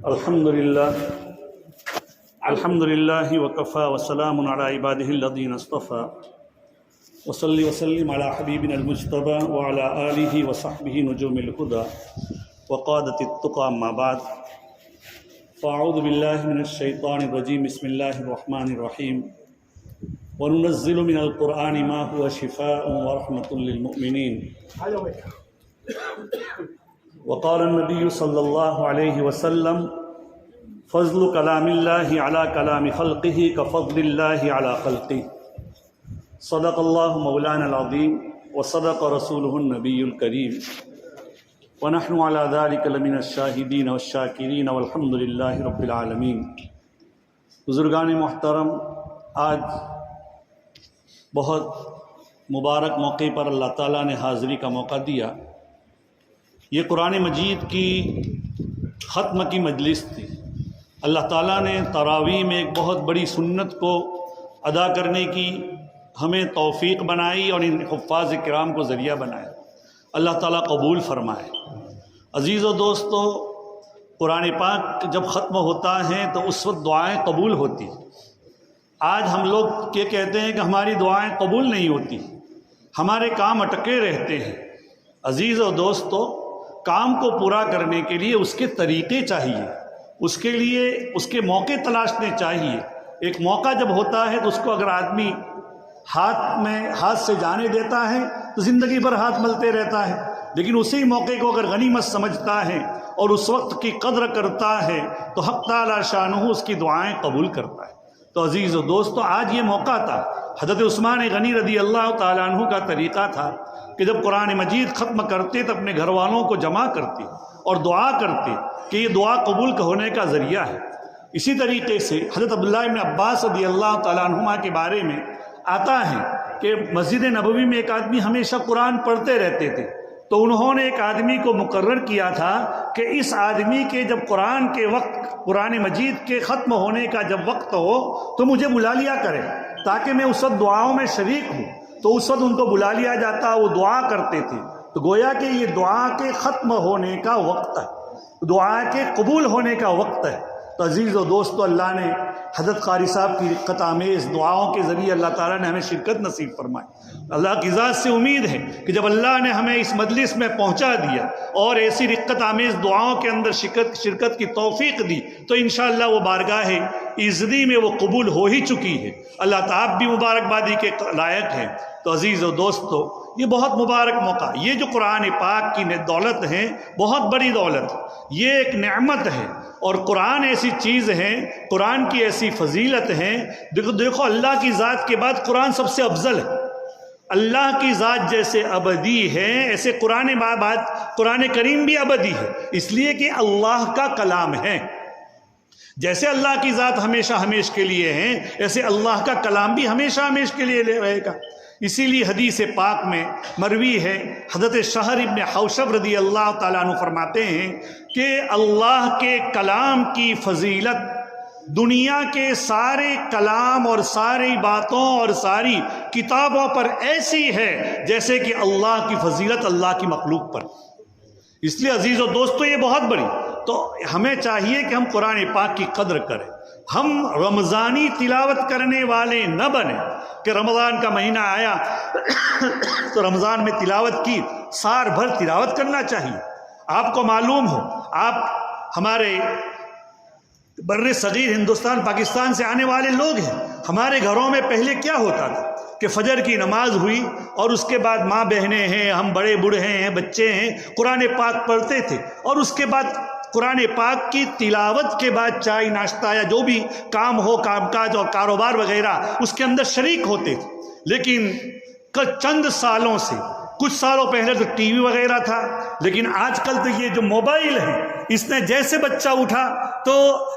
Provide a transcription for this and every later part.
الحمدللہ وکفا وسلام علی عبادہ الذین اصطفى وصلی وسلم علی حبیبنا المجتبى وعلی آلہ وصحبہ نجوم الہدى وقادۃ التقى اما بعد فاعوذ باللہ من الشیطان الرجیم بسم اللہ الرحمن الرحیم وننزل من القرآن ما هو شفاء ورحمة للمؤمنین وقال النبی صلی اللہ علیہ وسلم فضل کلام اللہ علی کلام خلقہ کفضل اللہ علی خلقہ صدق اللہ مولانا العظیم وصدق رسولہ النبی الکریم ونحن علی ذلک لمن الشاہدین والشاکرین والحمد للہ رب العالمین۔ بزرگان محترم، آج بہت مبارک موقع پر اللہ تعالیٰ نے حاضری کا موقع دیا۔ یہ قرآن مجید کی ختم کی مجلس تھی۔ اللہ تعالیٰ نے تراویح میں ایک بہت بڑی سنت کو ادا کرنے کی ہمیں توفیق بنائی اور ان حفاظ کرام کو ذریعہ بنایا۔ اللہ تعالیٰ قبول فرمائے۔ عزیز و دوستو، قرآن پاک جب ختم ہوتا ہے تو اس وقت دعائیں قبول ہوتی۔ آج ہم لوگ یہ کہتے ہیں کہ ہماری دعائیں قبول نہیں ہوتی، ہمارے کام اٹکے رہتے ہیں۔ عزیز و دوستو، کام کو پورا کرنے کے لیے اس کے طریقے چاہیے، اس کے لیے اس کے موقع تلاشنے چاہیے۔ ایک موقع جب ہوتا ہے تو اس کو اگر آدمی ہاتھ سے جانے دیتا ہے تو زندگی بھر ہاتھ ملتے رہتا ہے، لیکن اسی موقع کو اگر غنیمت سمجھتا ہے اور اس وقت کی قدر کرتا ہے تو حق تعالی شانہ اس کی دعائیں قبول کرتا ہے۔ تو عزیز و دوستو، آج یہ موقع تھا۔ حضرت عثمان غنی رضی اللہ تعالیٰ عنہ کا طریقہ تھا کہ جب قرآن مجید ختم کرتے تو اپنے گھر والوں کو جمع کرتے اور دعا کرتے کہ یہ دعا قبول ہونے کا ذریعہ ہے۔ اسی طریقے سے حضرت عبداللہ ابن عباس رضی اللہ تعالیٰ عنہما کے بارے میں آتا ہے کہ مسجد نبوی میں ایک آدمی ہمیشہ قرآن پڑھتے رہتے تھے، تو انہوں نے ایک آدمی کو مقرر کیا تھا کہ اس آدمی کے جب قرآن کے وقت، قرآن مجید کے ختم ہونے کا جب وقت ہو تو مجھے بلا لیا کرے تاکہ میں اس وقت دعاؤں میں شریک ہوں۔ تو اس وقت ان کو بلا لیا جاتا، وہ دعا کرتے تھے۔ تو گویا کہ یہ دعا کے ختم ہونے کا وقت ہے، دعا کے قبول ہونے کا وقت ہے۔ تو عزیز و دوستو، اللہ نے حضرت قاری صاحب کی رقت آمیز دعاؤں کے ذریعے اللہ تعالیٰ نے ہمیں شرکت نصیب فرمائی۔ اللہ کی ذات سے امید ہے کہ جب اللہ نے ہمیں اس مجلس میں پہنچا دیا اور ایسی رقت آمیز دعاؤں کے اندر شرکت کی توفیق دی تو انشاءاللہ وہ بارگاہ عزتی میں وہ قبول ہو ہی چکی ہے۔ اللہ تعالیٰ بھی مبارکبادی کے لائق ہیں۔ تو عزیز و دوستو، یہ بہت مبارک موقع، یہ جو قرآن پاک کی دولت ہے، بہت بڑی دولت، یہ ایک نعمت ہے۔ اور قرآن ایسی چیز ہے، قرآن کی ایسی فضیلت ہے۔ دیکھو اللہ کی ذات کے بعد قرآن سب سے افضل ہے۔ اللہ کی ذات جیسے ابدی ہے، ایسے قرآن کریم بھی ابدی ہے، اس لیے کہ اللہ کا کلام ہے۔ جیسے اللہ کی ذات ہمیشہ ہمیش کے لیے ہے، ایسے اللہ کا کلام بھی ہمیشہ ہمیش کے لیے رہے گا۔ اسی لیے حدیث پاک میں مروی ہے، حضرت شہر ابن حوشب رضی اللہ تعالیٰ عنہ فرماتے ہیں کہ اللہ کے کلام کی فضیلت دنیا کے سارے کلام اور ساری باتوں اور ساری کتابوں پر ایسی ہے جیسے کہ اللہ کی فضیلت اللہ کی مخلوق پر۔ اس لیے عزیز و دوستو، یہ بہت بڑی، تو ہمیں چاہیے کہ ہم قرآن پاک کی قدر کریں۔ ہم رمضانی تلاوت کرنے والے نہ بنیں کہ رمضان کا مہینہ آیا تو رمضان میں تلاوت کی، سال بھر تلاوت کرنا چاہیے۔ آپ کو معلوم ہو، آپ ہمارے بر صغیر ہندوستان پاکستان سے آنے والے لوگ ہیں، ہمارے گھروں میں پہلے کیا ہوتا تھا کہ فجر کی نماز ہوئی اور اس کے بعد ماں بہنیں ہیں، ہم بڑے بوڑھے ہیں، بچے ہیں، قرآن پاک پڑھتے تھے اور اس کے بعد قرآن پاک کی تلاوت کے بعد چائے ناشتہ یا جو بھی کام ہو، کام کاج اور کاروبار وغیرہ، اس کے اندر شریک ہوتے تھے۔ لیکن چند سالوں سے، کچھ سالوں پہلے تو ٹی وی وغیرہ تھا، لیکن آج کل تو یہ جو موبائل ہے، اس نے جیسے بچہ اٹھا تو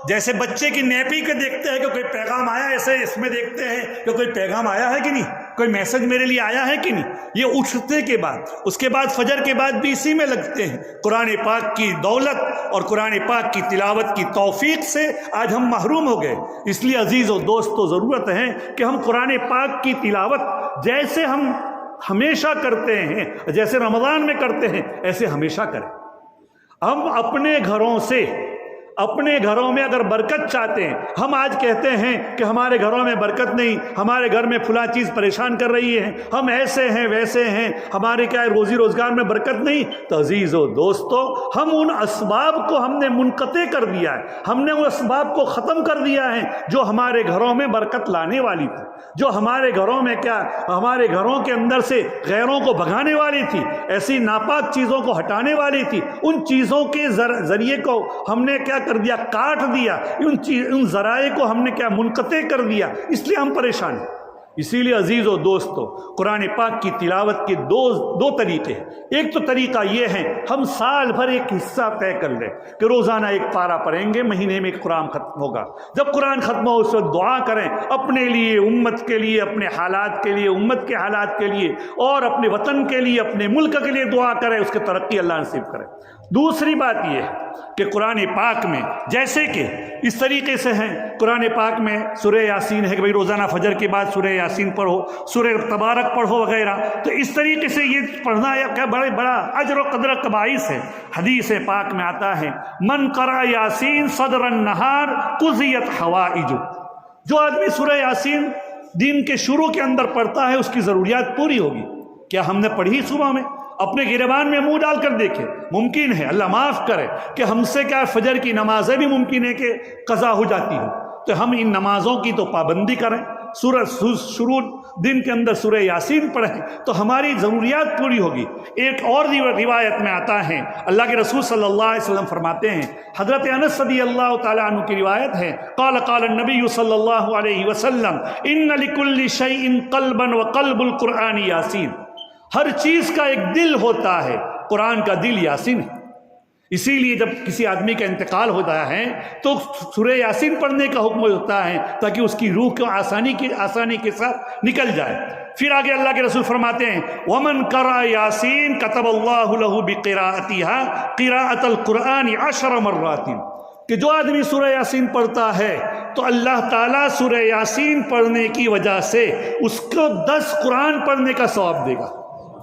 جیسے بچے کی نیپی کے دیکھتے ہیں کہ کوئی پیغام آیا، ایسے اس میں دیکھتے ہیں کہ کوئی پیغام آیا ہے کہ نہیں، کوئی میسج میرے لیے آیا ہے کہ نہیں۔ یہ اٹھتے کے بعد، اس کے بعد فجر کے بعد بھی اسی میں لگتے ہیں۔ قرآن پاک کی دولت اور قرآن پاک کی تلاوت کی توفیق سے آج ہم محروم ہو گئے۔ اس لیے عزیز و دوستو، ضرورت ہے کہ ہم قرآن پاک کی تلاوت جیسے ہم ہمیشہ کرتے ہیں، جیسے رمضان میں کرتے ہیں، ایسے ہمیشہ کریں۔ ہم اپنے گھروں سے اپنے گھروں میں اگر برکت چاہتے ہیں، ہم آج کہتے ہیں کہ ہمارے گھروں میں برکت نہیں، ہمارے گھر میں فلاں چیز پریشان کر رہی ہے، ہم ایسے ہیں ویسے ہیں، ہمارے کیا روزی روزگار میں برکت نہیں، تو عزیز و دوستو ہم ان اسباب کو ہم نے منقطع کر دیا ہے، ہم نے ان اسباب کو ختم کر دیا ہے جو ہمارے گھروں میں برکت لانے والی تھی، جو ہمارے گھروں میں کیا ہمارے گھروں کے اندر سے غیروں کو بھگانے والی تھی، ایسی ناپاک چیزوں کو ہٹانے والی تھی، ان چیزوں کے ذریعے کو ہم نے کیا کر دیا، کاٹ دیا، ان ذرائع کو ہم نے کیا منقطع کر دیا، اس لیے ہم پریشان ہیں۔ اسی لیے عزیز و دوستو قرآن پاک کی تلاوت کے دو طریقے ہیں۔ ایک تو طریقہ یہ ہے ہم سال بھر ایک حصہ طے کر لیں کہ روزانہ ایک پارہ پڑھیں گے، مہینے میں ایک قرآن ختم ہوگا، جب قرآن ختم ہو اس وقت دعا کریں اپنے لیے، امت کے لیے، اپنے حالات کے لیے، امت کے حالات کے لیے، اور اپنے وطن کے لیے، اپنے ملک کے لیے دعا کریں، اس کی ترقی اللہ نصیب کرے۔ دوسری بات یہ ہے کہ قرآن پاک میں جیسے کہ اس طریقے سے ہیں، قرآن پاک میں سورہ یاسین ہے کہ بھئی روزانہ فجر کے بعد سورہ یاسین پڑھو، سورہ تبارک پڑھو وغیرہ، تو اس طریقے سے یہ پڑھنا کیا بڑا اجر و قدر کا باعث ہے۔ حدیث پاک میں آتا ہے من قرأ یاسین صدر النہار قضیت حوائج، جو آدمی سورہ یاسین دن کے شروع کے اندر پڑھتا ہے اس کی ضروریات پوری ہوگی۔ کیا ہم نے پڑھی صبح میں؟ اپنے گریبان میں منہ ڈال کر دیکھیں، ممکن ہے اللہ معاف کرے کہ ہم سے کیا فجر کی نمازیں بھی ممکن ہے کہ قضا ہو جاتی ہوں، تو ہم ان نمازوں کی تو پابندی کریں، شروع دن کے اندر سورہ یاسین پڑھیں تو ہماری ضروریات پوری ہوگی۔ ایک اور روایت میں آتا ہے اللہ کے رسول صلی اللہ علیہ وسلم فرماتے ہیں، حضرت انس رضی اللہ تعالیٰ عنہ کی روایت ہے، قال النبی صلی اللہ علیہ وسلم ان لکل شیء قلبا وقلب القرآن یاسین، ہر چیز کا ایک دل ہوتا ہے، قرآن کا دل یاسین ہے۔ اسی لیے جب کسی آدمی کا انتقال ہوتا ہے تو سورہ یاسین پڑھنے کا حکم ہوتا ہے تاکہ اس کی روح کو آسانی کے ساتھ نکل جائے۔ پھر آگے اللہ کے رسول فرماتے ہیں وَمَنْ قَرَأَ يَاسِينَ كَتَبَ اللَّهُ لَهُ بِقِرَاءَتِهَا قِرَاءَةَ الْقُرْآنِ 10 مرات، کہ جو آدمی سورہ یاسین پڑھتا ہے تو اللہ تعالیٰ سورہ یاسین پڑھنے کی وجہ سے اس کو 10 قرآن پڑھنے کا ثواب دے گا۔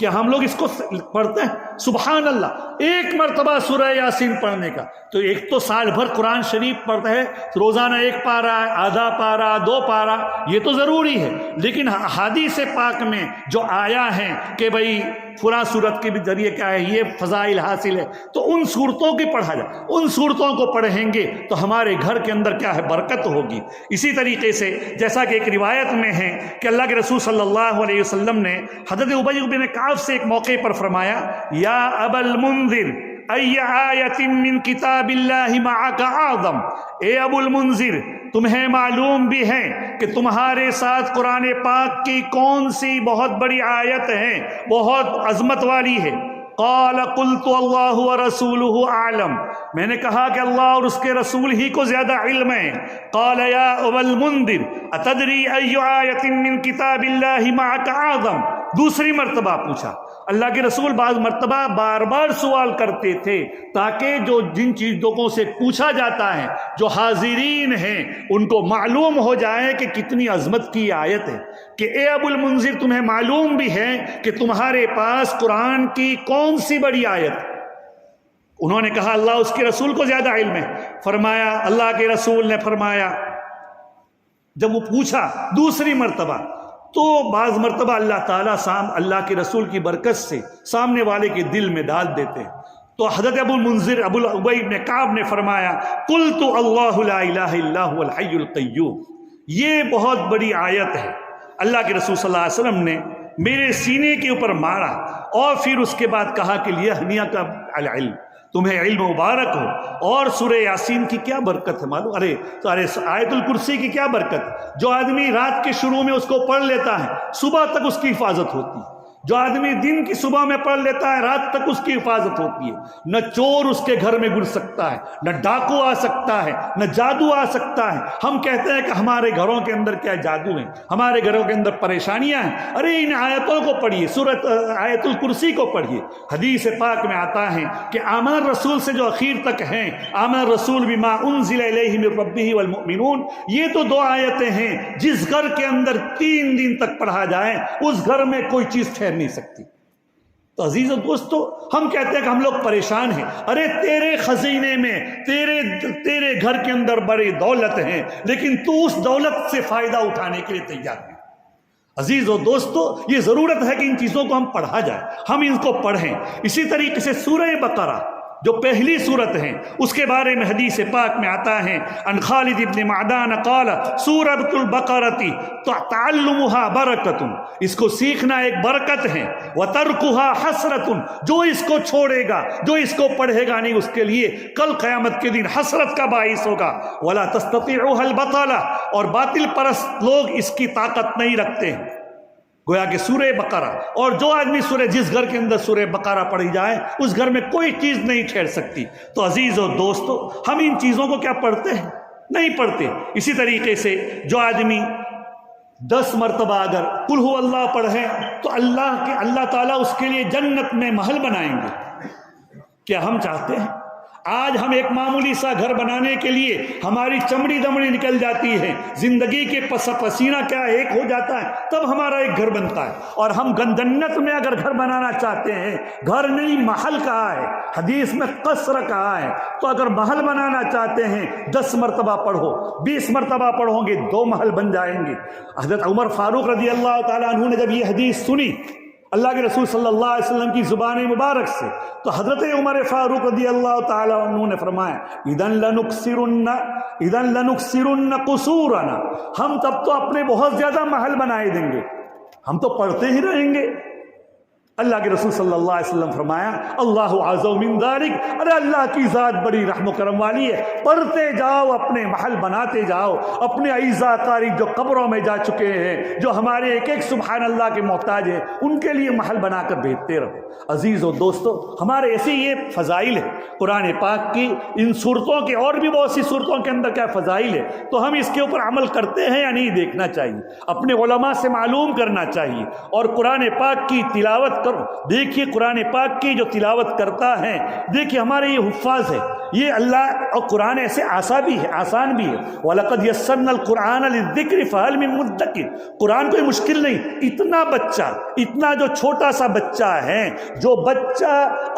کیا ہم لوگ اس کو پڑھتے ہیں؟ سبحان اللہ، ایک مرتبہ سورہ یاسین پڑھنے کا، تو ایک تو سال بھر قرآن شریف پڑھتے ہیں، روزانہ ایک پارہ، آدھا پارہ، 2 پارہ، یہ تو ضروری ہے، لیکن حدیث پاک میں جو آیا ہے کہ بھئی فلاں صورت کے بھی ذریعے کیا ہے یہ فضائل حاصل ہے، تو ان صورتوں کی پڑھا جائے، ان صورتوں کو پڑھیں گے تو ہمارے گھر کے اندر کیا ہے برکت ہوگی۔ اسی طریقے سے جیسا کہ ایک روایت میں ہے کہ اللہ کے رسول صلی اللہ علیہ وسلم نے حضرت ابی بن کعب سے ایک موقع پر فرمایا یا ابا المنذر ای آیت من کتاب اللہ معک اعظم، اے ابو المنذر تمہیں معلوم بھی ہے کہ تمہارے ساتھ قرآن پاک کی کون سی بہت بڑی آیت ہے، بہت عظمت والی ہے؟ قال قلت اللہ ورسولہ اعلم، میں نے کہا کہ اللہ اور اس کے رسول ہی کو زیادہ علم ہے۔ قال یا ابا المنذر اتدری ای آیت من کتاب اللہ معک اعظم، دوسری مرتبہ پوچھا۔ اللہ کے رسول بعض مرتبہ بار بار سوال کرتے تھے تاکہ جن چیزوں سے پوچھا جاتا ہے جو حاضرین ہیں ان کو معلوم ہو جائے کہ کتنی عظمت کی آیت ہے، کہ اے ابو المنذر تمہیں معلوم بھی ہے کہ تمہارے پاس قرآن کی کون سی بڑی آیت؟ انہوں نے کہا اللہ اس کے رسول کو زیادہ علم ہے۔ فرمایا اللہ کے رسول نے فرمایا، جب وہ پوچھا دوسری مرتبہ تو بعض مرتبہ اللہ تعالیٰ اللہ کے رسول کی برکت سے سامنے والے کے دل میں ڈال دیتے ہیں۔ تو حضرت ابو المنذر ابی بن کعب نے فرمایا قلت اللہ لا الہ الا هو الحی القیوم، یہ بہت بڑی آیت ہے۔ اللہ کے رسول صلی اللہ علیہ وسلم نے میرے سینے کے اوپر مارا اور پھر اس کے بعد کہا کہ لیہنیک العلم، تمہیں علم مبارک ہو۔ اور سورہ یاسین کی کیا برکت ہے معلوم؟ ارے آیت الکرسی کی کیا برکت، جو آدمی رات کے شروع میں اس کو پڑھ لیتا ہے صبح تک اس کی حفاظت ہوتی ہے، جو آدمی دن کی صبح میں پڑھ لیتا ہے رات تک اس کی حفاظت ہوتی ہے۔ نہ چور اس کے گھر میں گھس سکتا ہے، نہ ڈاکو آ سکتا ہے، نہ جادو آ سکتا ہے۔ ہم کہتے ہیں کہ ہمارے گھروں کے اندر کیا جادو ہے، ہمارے گھروں کے اندر پریشانیاں ہیں، ارے ان آیتوں کو پڑھیے، سورۃ آیت الکرسی کو پڑھیے۔ حدیث پاک میں آتا ہے کہ آمن رسول سے جو اخیر تک ہیں، آمن رسول بما انزل الیہ من ربہ والمؤمنون، یہ تو 2 آیتیں ہیں جس گھر کے اندر 3 دن تک پڑھا جائے اس گھر میں کوئی چیز نہیں سکتی۔ تو عزیز و دوستو، ہم کہتے ہیں کہ ہم لوگ پریشان ہیں، ارے تیرے خزینے میں تیرے گھر کے اندر بڑی دولت ہے، لیکن تو اس دولت سے فائدہ اٹھانے کے لیے تیار نہیں۔ عزیز و دوستو، یہ ضرورت ہے کہ ان چیزوں کو ہم پڑھا جائے، ہم ان کو پڑھیں۔ اسی طریقے سے سورہ بقرہ جو پہلی صورت ہے، اس کے بارے میں حدیث پاک میں آتا ہے، ان خالد ابن معدان قال سورۃ البقرۃ تعلمها برکۃ، اس کو سیکھنا ایک برکت ہے، وترکها حسرۃ، جو اس کو چھوڑے گا، جو اس کو پڑھے گا نہیں، اس کے لیے کل قیامت کے دن حسرت کا باعث ہوگا، ولا تستطيعها البطالہ، اور باطل پرست لوگ اس کی طاقت نہیں رکھتے ہیں۔ گویا کہ سورہ بقرہ، اور جو آدمی جس گھر کے اندر سورہ بقرہ پڑھی جائے اس گھر میں کوئی چیز نہیں ٹھہر سکتی۔ تو عزیز و دوستو، ہم ان چیزوں کو کیا پڑھتے ہیں؟ نہیں پڑھتے۔ اسی طریقے سے جو آدمی 10 مرتبہ اگر قل ہو اللہ پڑھے تو اللہ تعالیٰ اس کے لیے جنت میں محل بنائیں گے۔ کیا ہم چاہتے ہیں؟ آج ہم ایک معمولی سا گھر بنانے کے لیے ہماری چمڑی دمڑی نکل جاتی ہے، زندگی کے پسینہ کیا ایک ہو جاتا ہے، تب ہمارا ایک گھر بنتا ہے۔ اور ہم جنت میں اگر گھر بنانا چاہتے ہیں، گھر نہیں محل کہا ہے، حدیث میں قصر کہا ہے، تو اگر محل بنانا چاہتے ہیں 10 مرتبہ پڑھو، 20 مرتبہ پڑھو گے 2 محل بن جائیں گے۔ حضرت عمر فاروق رضی اللہ تعالیٰ عنہ نے جب یہ حدیث سنی اللہ کے رسول صلی اللہ علیہ وسلم کی زبان مبارک سے، تو حضرت عمر فاروق رضی اللہ تعالیٰ عنہ نے فرمایا اذن لنکسرن قصورنا، ہم تب تو اپنے بہت زیادہ محل بنائے دیں گے، ہم تو پڑھتے ہی رہیں گے۔ اللہ کے رسول صلی اللہ علیہ وسلم فرمایا اللہ اعظم من ذلک، ارے اللہ کی ذات بڑی رحم و کرم والی ہے، پڑھتے جاؤ، اپنے محل بناتے جاؤ، اپنے اعزا قاری جو قبروں میں جا چکے ہیں، جو ہمارے ایک ایک سبحان اللہ کے محتاج ہیں، ان کے لیے محل بنا کر بھیجتے رہو۔ عزیز و دوستو، ہمارے ایسے یہ فضائل ہے قرآن پاک کی، ان صورتوں کے اور بھی بہت سی صورتوں کے اندر کیا فضائل ہے، تو ہم اس کے اوپر عمل کرتے ہیں یا نہیں دیکھنا چاہیے، اپنے علماء سے معلوم کرنا چاہیے، اور قرآن پاک کی تلاوت کرو۔ دیکھیے قرآن پاک کی جو تلاوت کرتا ہے، دیکھیے ہمارے یہ حفاظ ہے، یہ اللہ، اور قرآن ایسے آسان بھی ہے، وَلَقَدْ يَسَّرْنَا الْقُرْآنَ لِلذِّكْرِ فَهَلْ مِن مُدَّكِرٍ، قرآن کوئی مشکل نہیں، اتنا جو چھوٹا سا بچہ ہے، جو بچہ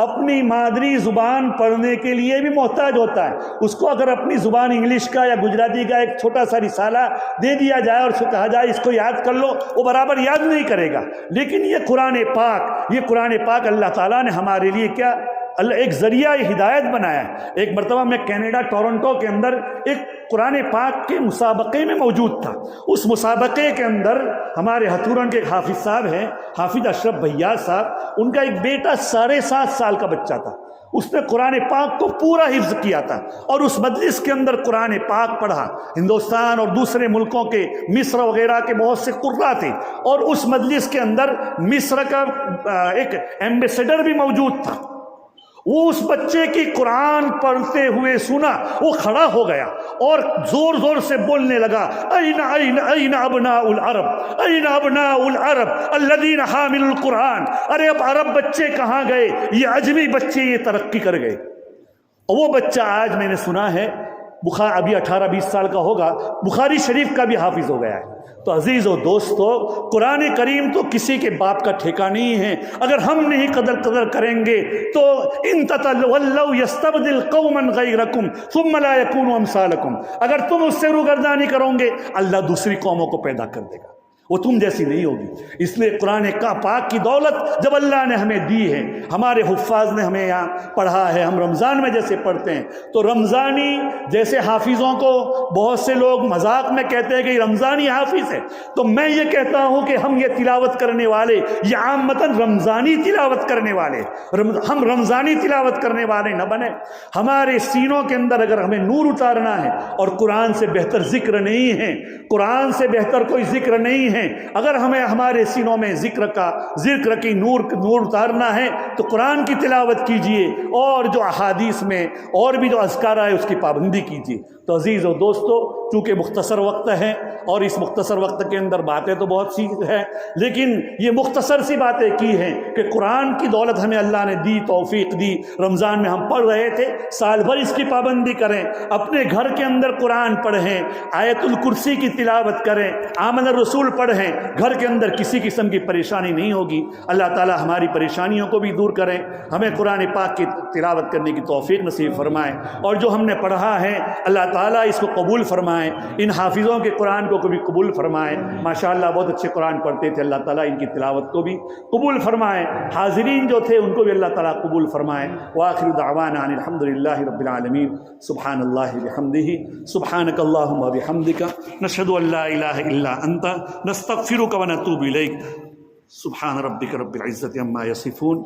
اپنی مادری زبان پڑھنے کے لیے بھی محتاج ہوتا ہے، اس کو اگر اپنی زبان انگلش کا یا گجراتی کا ایک چھوٹا سا رسالہ دے دیا جائے اور اس کو کہا جائے اس کو یاد کر لو، وہ برابر یاد نہیں کرے گا۔ لیکن یہ قرآن پاک اللہ تعالیٰ نے ہمارے لیے کیا ایک ذریعہ ہدایت بنایا ہے۔ ایک مرتبہ میں کینیڈا ٹورنٹو کے اندر ایک قرآن پاک کے مسابقے میں موجود تھا۔ اس مسابقے کے اندر ہمارے ہتھورن کے ایک حافظ صاحب ہیں، حافظ اشرف بھیا صاحب، ان کا ایک بیٹا 7.5 سال کا بچہ تھا، اس نے قرآن پاک کو پورا حفظ کیا تھا، اور اس مجلس کے اندر قرآن پاک پڑھا۔ ہندوستان اور دوسرے ملکوں کے، مصر وغیرہ کے بہت سے قراء تھے، اور اس مجلس کے اندر مصر کا ایک ایمبیسیڈر بھی موجود تھا۔ وہ اس بچے کی قرآن پڑھتے ہوئے سنا، وہ کھڑا ہو گیا اور زور زور سے بولنے لگا این ابناء العرب، این ابناء العرب الذین حامل القرآن، ارے اب عرب بچے کہاں گئے، یہ عجمی بچے یہ ترقی کر گئے۔ اور وہ بچہ آج میں نے سنا ہے ابھی 18-20 سال کا ہوگا، بخاری شریف کا بھی حافظ ہو گیا ہے۔ تو عزیز و دوستو، قرآن کریم تو کسی کے باپ کا ٹھیکہ نہیں ہے، اگر ہم نہیں قدر کریں گے تو ان تتولوا یستبدل قوما غیرکم ثم لا یکونوا امثالکم، اگر تم اس سے روگردانی کرو گے اللہ دوسری قوموں کو پیدا کر دے گا، وہ تم جیسی نہیں ہوگی۔ اس لیے قرآن پاک کی دولت جب اللہ نے ہمیں دی ہے، ہمارے حفاظ نے ہمیں یہاں پڑھا ہے، ہم رمضان میں جیسے پڑھتے ہیں، تو رمضانی جیسے حافظوں کو بہت سے لوگ مذاق میں کہتے ہیں کہ رمضانی حافظ ہے، تو میں یہ کہتا ہوں کہ ہم یہ تلاوت کرنے والے، یہ عامتاً رمضانی تلاوت کرنے والے، ہم رمضانی تلاوت کرنے والے نہ بنے۔ ہمارے سینوں کے اندر اگر ہمیں نور اتارنا ہے، اور قرآن سے بہتر ذکر نہیں ہے، قرآن سے بہتر کوئی ذکر نہیں ہے، اگر ہمیں ہمارے سینوں میں ذکر کی نور اتارنا ہے تو قرآن کی تلاوت کیجئے، اور جو احادیث میں اور بھی جو اذکار ہے اس کی پابندی کیجئے۔ تو عزیز و دوستو، چونکہ مختصر وقت ہے اور اس مختصر وقت کے اندر باتیں تو بہت سی ہیں، لیکن یہ مختصر سی باتیں کی ہیں کہ قرآن کی دولت ہمیں اللہ نے دی، توفیق دی، رمضان میں ہم پڑھ رہے تھے، سال بھر اس کی پابندی کریں، اپنے گھر کے اندر قرآن پڑھیں، آیت الکرسی کی تلاوت کریں، آمن الرسول پڑھیں گھر کے اندر کسی قسم کی پریشانی نہیں ہوگی۔ اللہ تعالی ہماری پریشانیوں کو بھی دور کریں، ہمیں قرآن پاک کی تلاوت کرنے کی توفیق نصیب فرمائیں، اور جو ہم نے پڑھا ہے اللہ تعالیٰ اس کو قبول فرمائیں، ان حافظوں کے قرآن کو بھی قبول فرمائیں۔ ماشاءاللہ بہت اچھے قرآن پڑھتے تھے، اللہ تعالیٰ ان کی تلاوت کو بھی قبول فرمائیں، حاضرین جو تھے ان کو بھی اللہ تعالیٰ قبول فرمائیں۔ وآخر دعوانا ان الحمدللہ رب العالمین، سبحان اللہ بحمدہ، سبحانک اللہم وبحمدک، نشہد ان لا الہ الا انت، نستغفرک ونتوب الیک۔ سبحان ربک رب العزۃ عما یصفون۔